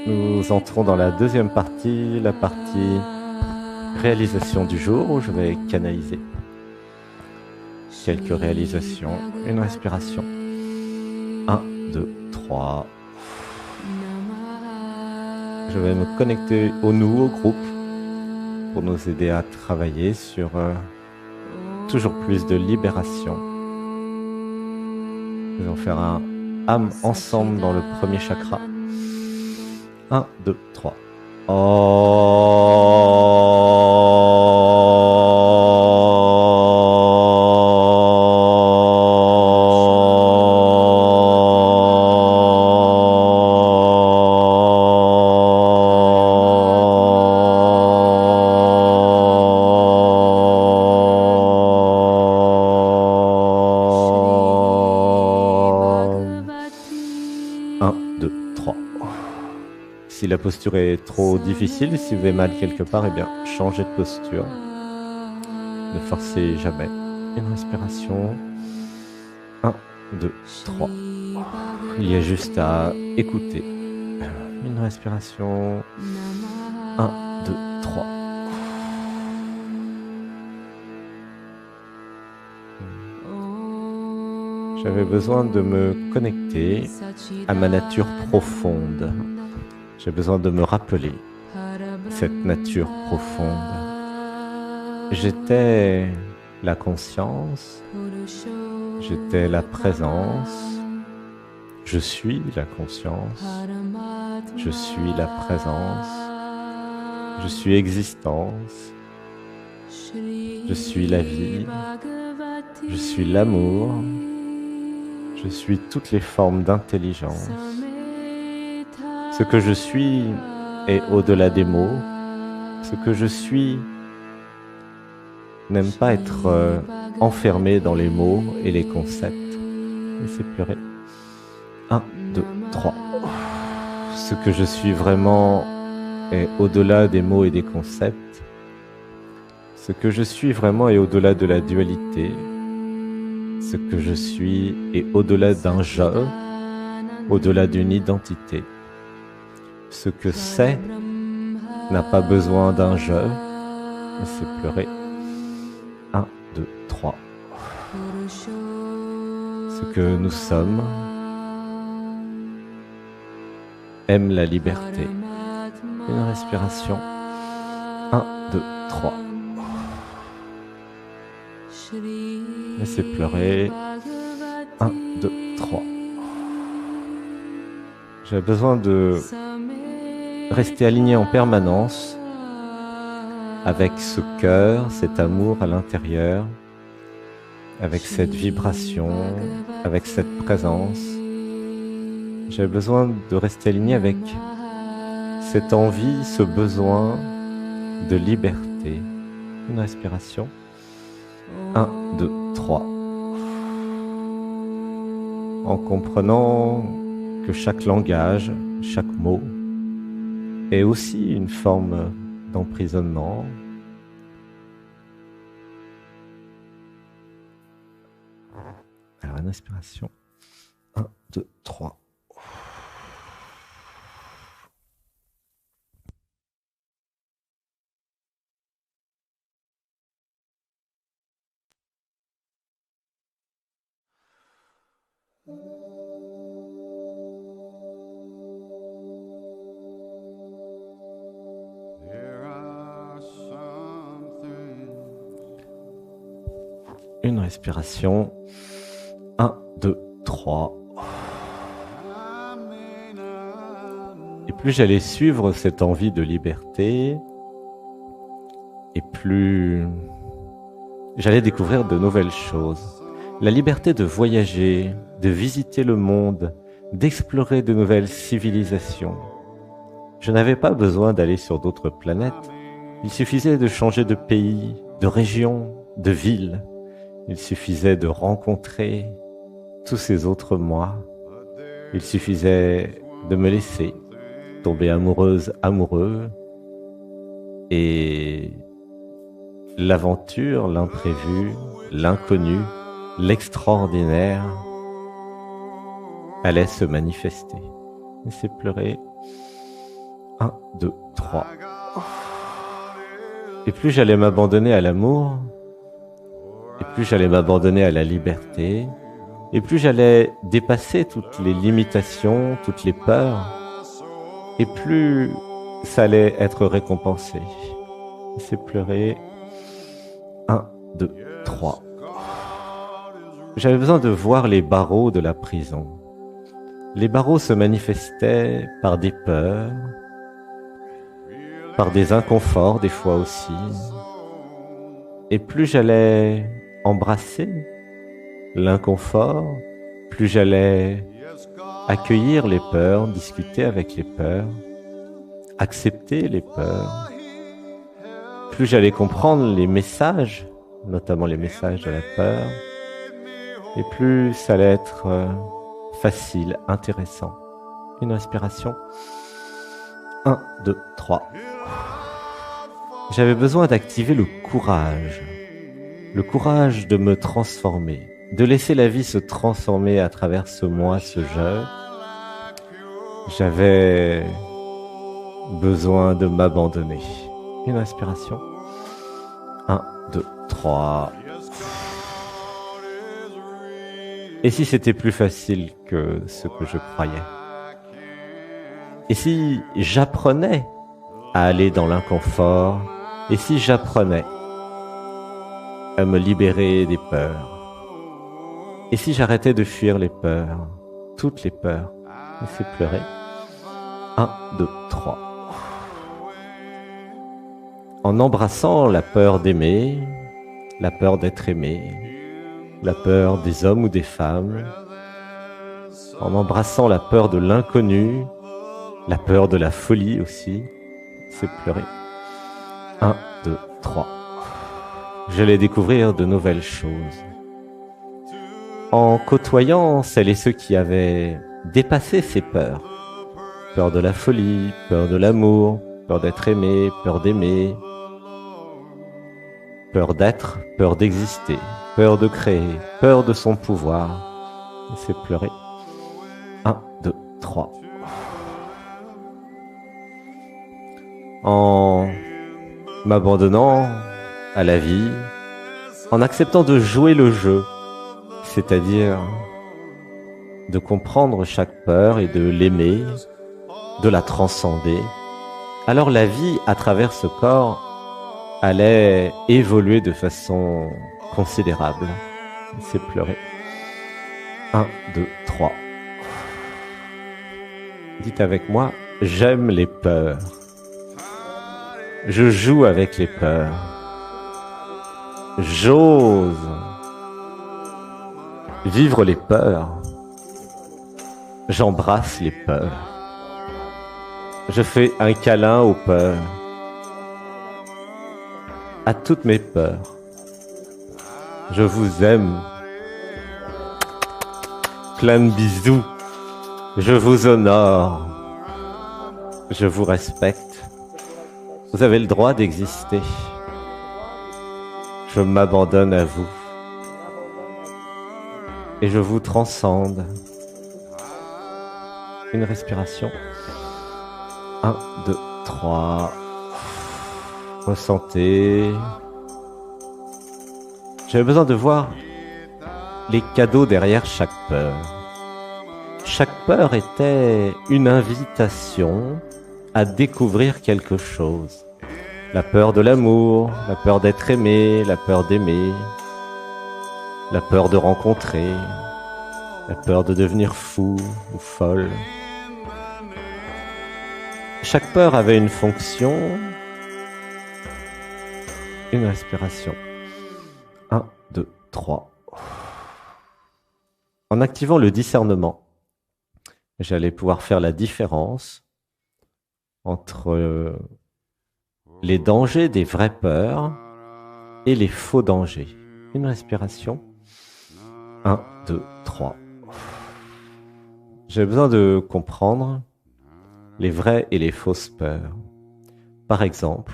Nous entrons dans la deuxième partie, la partie réalisation du jour, où je vais canaliser quelques réalisations, une respiration. 1, 2, 3. Je vais me connecter au nous, au groupe, pour nous aider à travailler sur toujours plus de libération. Nous allons faire un âme ensemble dans le premier chakra. 1, 2, 3. Si la posture est trop difficile, si vous avez mal quelque part, eh bien, changez de posture. Ne forcez jamais. Une respiration. 1, 2, 3. Il y a juste à écouter. Une respiration. 1, 2, 3. J'avais besoin de me connecter à ma nature profonde. J'ai besoin de me rappeler cette nature profonde. J'étais la conscience, j'étais la présence, je suis la conscience, je suis la présence, je suis existence, je suis la vie, je suis l'amour, je suis toutes les formes d'intelligence. Ce que je suis est au-delà des mots. Ce que je suis n'aime pas être enfermé dans les mots et les concepts. Laissez pleurer. 1, 2, 3. Ce que je suis vraiment est au-delà des mots et des concepts. Ce que je suis vraiment est au-delà de la dualité. Ce que je suis est au-delà d'un je, au-delà d'une identité. Ce que c'est n'a pas besoin d'un je. Laissez pleurer. 1, 2, 3. Ce que nous sommes aime la liberté. Une respiration. 1, 2, 3. Laissez pleurer. 1, 2, 3. J'ai besoin de rester aligné en permanence avec ce cœur, cet amour à l'intérieur, avec cette vibration, avec cette présence. J'ai besoin de rester aligné avec cette envie, ce besoin de liberté. Une respiration. 1, 2, 3. En comprenant que chaque langage, chaque mot est aussi une forme d'emprisonnement. Alors, une inspiration. 1, 2, 3. Une respiration. 1, 2, 3. Et plus j'allais suivre cette envie de liberté, et plus j'allais découvrir de nouvelles choses. La liberté de voyager, de visiter le monde, d'explorer de nouvelles civilisations. Je n'avais pas besoin d'aller sur d'autres planètes. Il suffisait de changer de pays, de région, de ville. Il suffisait de rencontrer tous ces autres moi. Il suffisait de me laisser tomber amoureuse, amoureux. Et l'aventure, l'imprévu, l'inconnu, l'extraordinaire allait se manifester. Laissez pleurer. 1, 2, 3. Et plus j'allais m'abandonner à l'amour, et plus j'allais m'abandonner à la liberté, et plus j'allais dépasser toutes les limitations, toutes les peurs, et plus ça allait être récompensé. Laissez pleurer. 1, 2, 3. J'avais besoin de voir les barreaux de la prison. Les barreaux se manifestaient par des peurs, par des inconforts des fois aussi. Et plus j'allais embrasser l'inconfort, plus j'allais accueillir les peurs, discuter avec les peurs, accepter les peurs, plus j'allais comprendre les messages, notamment les messages de la peur, et plus ça allait être facile, intéressant. Une respiration. 1, 2, 3. J'avais besoin d'activer le courage de me transformer, de laisser la vie se transformer à travers ce moi, ce je. J'avais besoin de m'abandonner. Une respiration. 1, 2, 3. Et si c'était plus facile que ce que je croyais? Et si j'apprenais à aller dans l'inconfort? Et si j'apprenais à me libérer des peurs? Et si j'arrêtais de fuir les peurs, toutes les peurs? Laissez pleurer. 1, 2, 3. En embrassant la peur d'aimer, la peur d'être aimé, la peur des hommes ou des femmes, en embrassant la peur de l'inconnu, la peur de la folie aussi, c'est pleurer. 1, 2, 3. J'allais découvrir de nouvelles choses. En côtoyant celles et ceux qui avaient dépassé ces peurs, peur de la folie, peur de l'amour, peur d'être aimé, peur d'aimer, peur d'être, peur d'exister, peur de créer, peur de son pouvoir. Laissez pleurer. 1, 2, 3. En m'abandonnant à la vie, en acceptant de jouer le jeu, c'est-à-dire de comprendre chaque peur et de l'aimer, de la transcender, alors la vie à travers ce corps allait évoluer de façon considérable. C'est pleurer. 1, 2, 3. Dites avec moi, j'aime les peurs. Je joue avec les peurs. J'ose vivre les peurs. J'embrasse les peurs. Je fais un câlin aux peurs. À toutes mes peurs. Je vous aime. Plein de bisous. Je vous honore. Je vous respecte. Vous avez le droit d'exister. Je m'abandonne à vous. Et je vous transcende. Une respiration. 1, 2, 3. Ressentez. J'avais besoin de voir les cadeaux derrière chaque peur. Chaque peur était une invitation à découvrir quelque chose. La peur de l'amour, la peur d'être aimé, la peur d'aimer, la peur de rencontrer, la peur de devenir fou ou folle. Chaque peur avait une fonction, une respiration. 1, 2, 3. En activant le discernement, j'allais pouvoir faire la différence entre les dangers des vraies peurs et les faux dangers. Une respiration. 1, 2, 3. J'ai besoin de comprendre les vraies et les fausses peurs. Par exemple,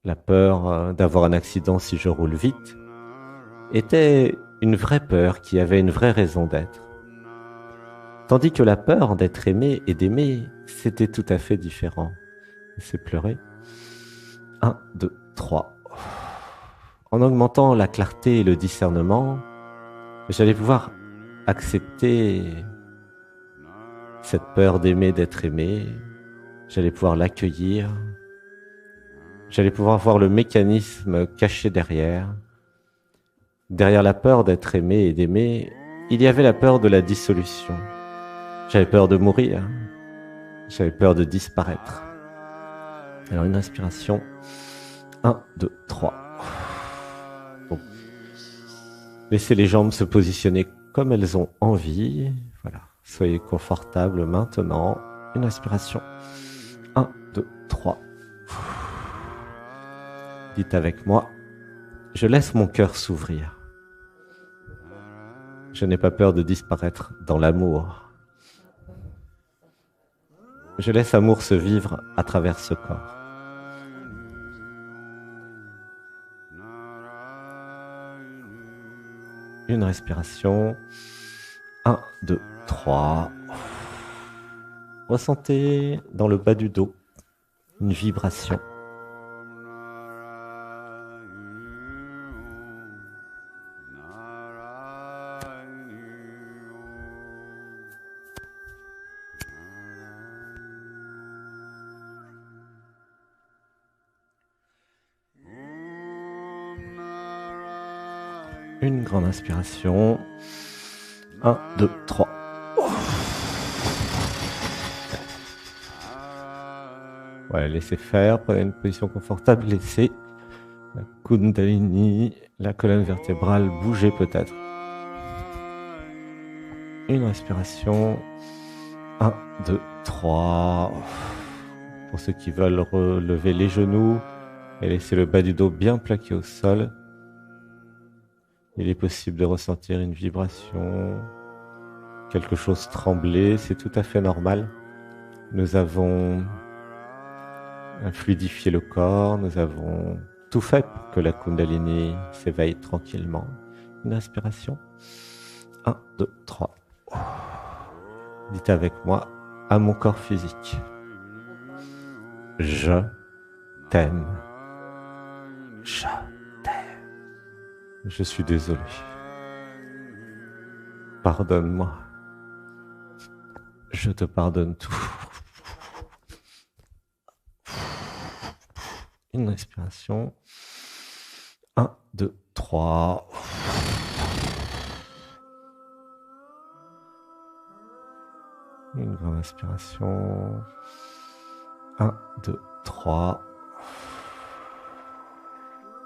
la peur d'avoir un accident si je roule vite était une vraie peur qui avait une vraie raison d'être. Tandis que la peur d'être aimé et d'aimer, c'était tout à fait différent. C'est pleurer. 1, 2, 3. En augmentant la clarté et le discernement, j'allais pouvoir accepter cette peur d'aimer, d'être aimé. J'allais pouvoir l'accueillir. J'allais pouvoir voir le mécanisme caché derrière. Derrière la peur d'être aimé et d'aimer, il y avait la peur de la dissolution. J'avais peur de mourir. J'avais peur de disparaître. Alors une inspiration. 1, 2, 3. Bon. Laissez les jambes se positionner comme elles ont envie. Voilà. Soyez confortable maintenant. Une inspiration. 1, 2, 3. Dites avec moi. Je laisse mon cœur s'ouvrir. Je n'ai pas peur de disparaître dans l'amour. Je laisse l'amour se vivre à travers ce corps. Une respiration. 1, 2, 3. Ressentez dans le bas du dos une vibration. Une grande inspiration. 1, 2, 3. Ouais, laissez faire, prenez une position confortable, laissez la Kundalini, la colonne vertébrale bouger peut-être. Une respiration. 1, 2, 3. Pour ceux qui veulent relever les genoux et laisser le bas du dos bien plaqué au sol, il est possible de ressentir une vibration, quelque chose trembler, c'est tout à fait normal. Nous avons fluidifié le corps, nous avons tout fait pour que la Kundalini s'éveille tranquillement. Une inspiration. 1, 2, 3. Dites avec moi, à mon corps physique. Je t'aime. Je t'aime. Je suis désolé. Pardonne-moi. Je te pardonne tout. Une respiration. 1, 2, 3. Une grande inspiration. 1, 2, 3.